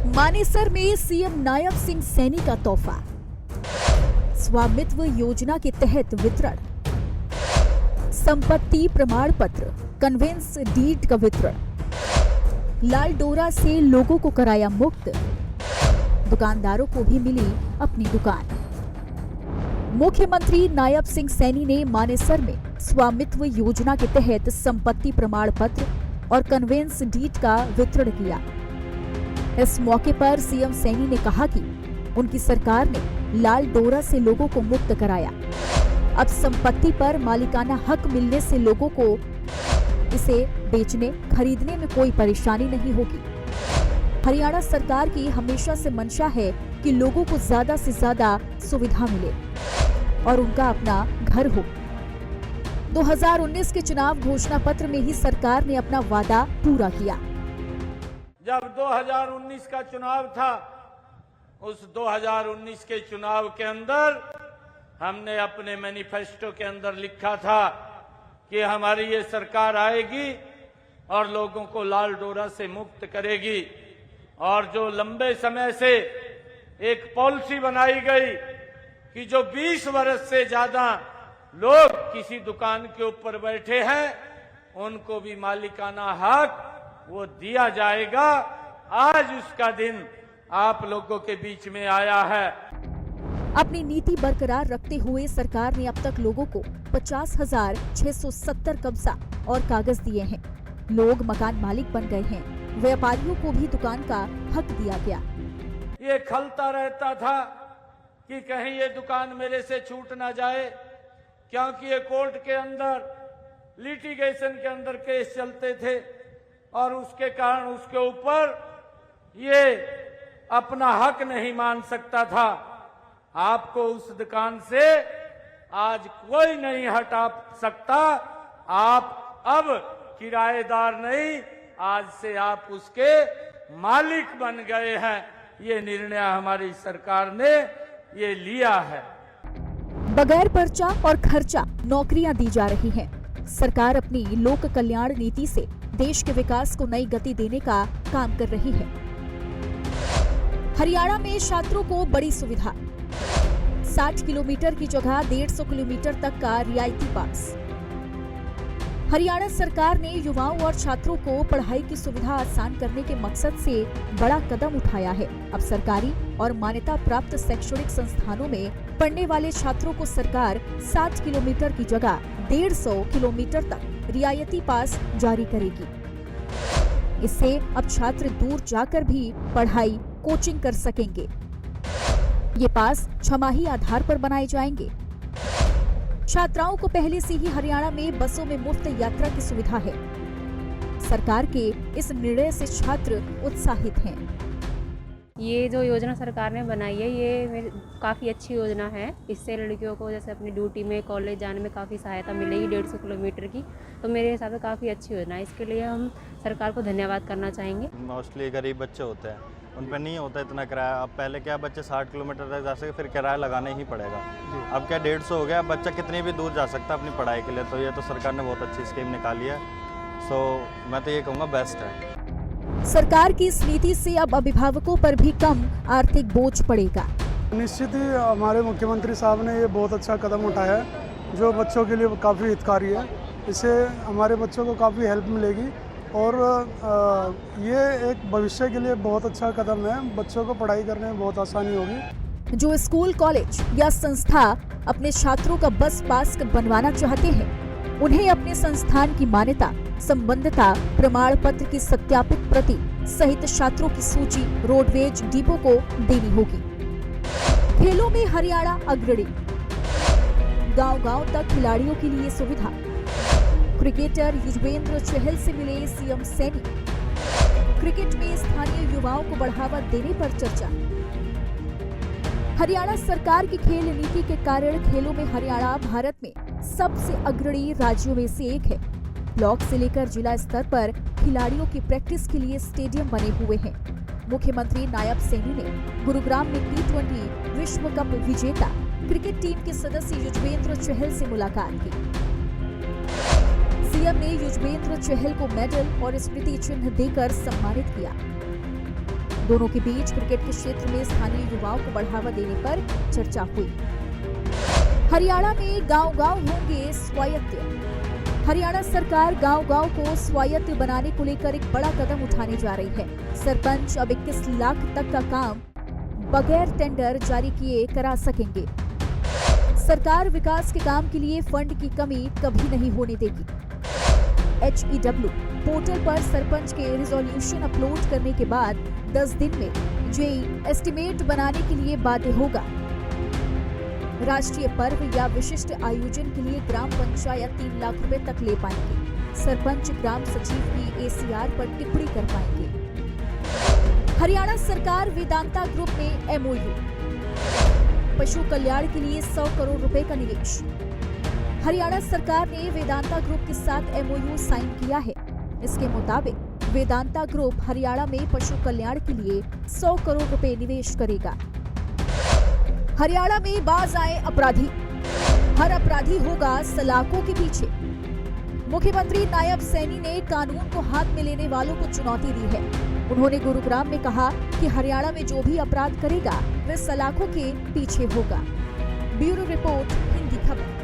मानेसर में सीएम नायब सिंह सैनी का तोहफा, स्वामित्व योजना के तहत वितरण, संपत्ति प्रमाण पत्र कन्वेंस डीड का वितरण, लाल डोरा से लोगों को कराया मुक्त, दुकानदारों को भी मिली अपनी दुकान। मुख्यमंत्री नायब सिंह सैनी ने मानेसर में स्वामित्व योजना के तहत संपत्ति प्रमाण पत्र और कन्वेंस डीड का वितरण किया। इस मौके पर सीएम सैनी ने कहा कि उनकी सरकार ने लाल डोरा से लोगों को मुक्त कराया। अब संपत्ति पर मालिकाना हक मिलने से लोगों को इसे बेचने खरीदने में कोई परेशानी नहीं होगी। हरियाणा सरकार की हमेशा से मंशा है कि लोगों को ज्यादा से ज्यादा सुविधा मिले और उनका अपना घर हो। 2019 के चुनाव घोषणा पत्र में ही सरकार ने अपना वादा पूरा किया। जब 2019 का चुनाव था, उस 2019 के चुनाव के अंदर हमने अपने मैनिफेस्टो के अंदर लिखा था कि हमारी ये सरकार आएगी और लोगों को लाल डोरा से मुक्त करेगी। और जो लंबे समय से एक पॉलिसी बनाई गई कि जो 20 वर्ष से ज्यादा लोग किसी दुकान के ऊपर बैठे हैं, उनको भी मालिकाना हक वो दिया जाएगा। आज उसका दिन आप लोगों के बीच में आया है। अपनी नीति बरकरार रखते हुए सरकार ने अब तक लोगों को 50,670 कब्जा और कागज दिए हैं। लोग मकान मालिक बन गए हैं। व्यापारियों को भी दुकान का हक दिया गया। ये खलता रहता था कि कहीं ये दुकान मेरे से छूट ना जाए, क्योंकि ये कोर्ट के अंदर लिटिगेशन के अंदर केस चलते थे और उसके कारण उसके ऊपर ये अपना हक नहीं मान सकता था। आपको उस दुकान से आज कोई नहीं हटा सकता। आप अब किराएदार नहीं, आज से आप उसके मालिक बन गए हैं। ये निर्णय हमारी सरकार ने ये लिया है। बगैर पर्चा और खर्चा नौकरियां दी जा रही हैं। सरकार अपनी लोक कल्याण नीति से देश के विकास को नई गति देने का काम कर रही है। हरियाणा में छात्रों को बड़ी सुविधा, 60 किलोमीटर की जगह 150 किलोमीटर तक का रियायती पास। हरियाणा सरकार ने युवाओं और छात्रों को पढ़ाई की सुविधा आसान करने के मकसद से बड़ा कदम उठाया है। अब सरकारी और मान्यता प्राप्त शैक्षणिक संस्थानों में पढ़ने वाले छात्रों को सरकार 60 किलोमीटर की जगह 150 किलोमीटर तक रियायती पास जारी करेगी। इससे अब छात्र दूर जाकर भी पढ़ाई कोचिंग कर सकेंगे। ये पास छमाही आधार पर बनाए जाएंगे। छात्राओं को पहले से ही हरियाणा में बसों में मुफ्त यात्रा की सुविधा है। सरकार के इस निर्णय से छात्र उत्साहित हैं। ये जो योजना सरकार ने बनाई है, ये काफ़ी अच्छी योजना है। इससे लड़कियों को जैसे अपनी ड्यूटी में कॉलेज जाने में काफ़ी सहायता मिलेगी 150 किलोमीटर की। तो मेरे हिसाब से काफ़ी अच्छी योजना है। इसके लिए हम सरकार को धन्यवाद करना चाहेंगे। मोस्टली गरीब बच्चे होते हैं, उन पर नहीं होता इतना किराया। अब पहले क्या बच्चे 60 किलोमीटर तक जा सके, फिर किराया लगाने ही पड़ेगा। अब क्या 150 हो गया, बच्चा कितनी भी दूर जा सकता है अपनी पढ़ाई के लिए। तो ये तो सरकार ने बहुत अच्छी स्कीम निकाली है। सो मैं तो ये कहूँगा बेस्ट है। सरकार की इस नीति से अब अभिभावकों पर भी कम आर्थिक बोझ पड़ेगा। निश्चित ही हमारे मुख्यमंत्री साहब ने ये बहुत अच्छा कदम उठाया है, जो बच्चों के लिए काफ़ी हितकारी है। इससे हमारे बच्चों को काफ़ी हेल्प मिलेगी और ये एक भविष्य के लिए बहुत अच्छा कदम है। बच्चों को पढ़ाई करने में बहुत आसानी होगी। जो स्कूल, कॉलेज या संस्था अपने छात्रों का बस पास बनवाना चाहते हैं, उन्हें अपने संस्थान की मान्यता, संबद्धता प्रमाण पत्र की सत्यापित प्रति सहित छात्रों की सूची रोडवेज डिपो को देनी होगी। खेलों में हरियाणा अग्रणी, गांव-गांव तक खिलाड़ियों के लिए सुविधा। क्रिकेटर युजवेंद्र चहल से मिले सीएम सैनी। क्रिकेट में स्थानीय युवाओं को बढ़ावा देने पर चर्चा। हरियाणा सरकार की खेल नीति के कारण खेलों में हरियाणा भारत में सबसे अग्रणी राज्यों में से एक है। ब्लॉक से लेकर जिला स्तर पर खिलाड़ियों की प्रैक्टिस के लिए स्टेडियम बने हुए हैं। मुख्यमंत्री नायब सैनी ने गुरुग्राम में T20 विश्व कप विजेता क्रिकेट टीम के सदस्य युजवेंद्र चहल से मुलाकात की। सीएम ने युजवेंद्र चहल को मेडल और स्मृति चिन्ह देकर सम्मानित किया। दोनों के बीच क्रिकेट के क्षेत्र में स्थानीय युवाओं को बढ़ावा देने पर चर्चा हुई। हरियाणा में गांव-गांव होंगे स्वायत्त। हरियाणा सरकार गांव-गांव को स्वायत्त बनाने को लेकर एक बड़ा कदम उठाने जा रही है। सरपंच अब 21 लाख तक का काम बगैर टेंडर जारी किए करा सकेंगे। सरकार विकास के काम के लिए फंड की कमी कभी नहीं होने देगी। HEW पोर्टल पर सरपंच के रिजोल्यूशन अपलोड करने के बाद 10 दिन में जेई एस्टिमेट बनाने के लिए बाध्य होगा। राष्ट्रीय पर्व या विशिष्ट आयोजन के लिए ग्राम पंचायत 3 लाख रुपए तक ले पाएंगे। सरपंच ग्राम सचिव भी ACR पर टिप्पणी कर पाएंगे। हरियाणा सरकार वेदांता ग्रुप में MOU। पशु कल्याण के लिए 100 करोड़ रुपए का निवेश। हरियाणा सरकार ने वेदांता ग्रुप के साथ MOU साइन किया है। इसके मुताबिक वेदांता ग्रुप हरियाणा में पशु कल्याण के लिए 100 करोड़ रुपए निवेश करेगा। हरियाणा में बाज आए अपराधी। हर अपराधी होगा सलाखों के पीछे। मुख्यमंत्री नायब सैनी ने कानून को हाथ में लेने वालों को चुनौती दी है। उन्होंने गुरुग्राम में कहा कि हरियाणा में जो भी अपराध करेगा वह सलाखों के पीछे होगा। ब्यूरो रिपोर्ट, हिंदी खबर।